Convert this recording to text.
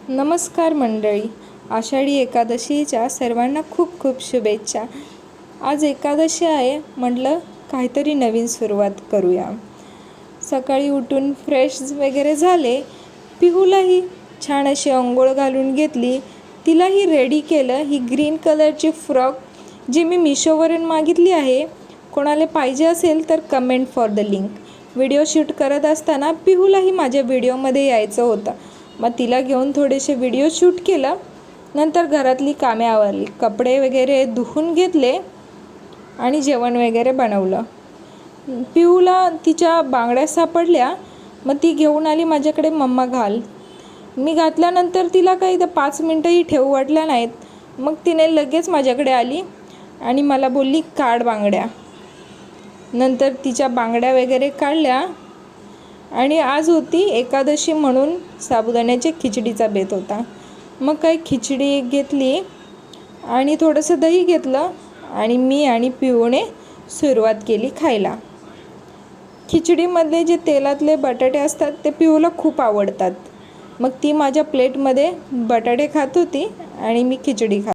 नमस्कार मंडळी, आषाढी एकादशीच्या सर्वांना खूप खूप शुभेच्छा। आज एकादशी आहे, म्हटलं काहीतरी नवीन सुरुवात करूया। सकाळी उठून फ्रेश वगैरे झाले, पिहूलाही छान अशी अंघोळ घालून घेतली, तिलाही रेडी केलं। ही ग्रीन कलरची फ्रॉक जी मी मिशोवरून मागितली आहे, कोणाला पाहिजे असेल तर comment for the link. Video shoot करत असताना पिहूलाही माझ्या व्हिडिओमध्ये यायचं होतं, मग तिला घेऊन थोडेसे व्हिडिओ शूट केलं। नंतर घरातली कामे आवरली, कपडे वगैरे धुवून घेतले आणि जेवण वगैरे बनवलं। पिहूला तिच्या बांगड्या सापडल्या, मग ती घेऊन आली माझ्याकडे, मम्मा घाल। मी घातल्यानंतर तिला काही 5 मिनटंही ठेवू वाटल्या नाहीत, मग तिने लगेच माझ्याकडे आली आणि मला बोलली काढ बांगड्या। नंतर तिच्या बांगड्या वगैरे काढल्या आणि आज होती एकादशी म्हणून साबुदाण्याच्या खिचडीचा बेत होता। मग काही खिचडी घेतली आणि थोडंसं दही घेतलं आणि मी आणि पिहूने सुरुवात केली खायला। खिचडीमध्ये जे तेलातले बटाटे असतात ते पिहूला खूप आवडतात, मग ती माझ्या प्लेटमध्ये बटाटे खात होती आणि मी खिचडी खात।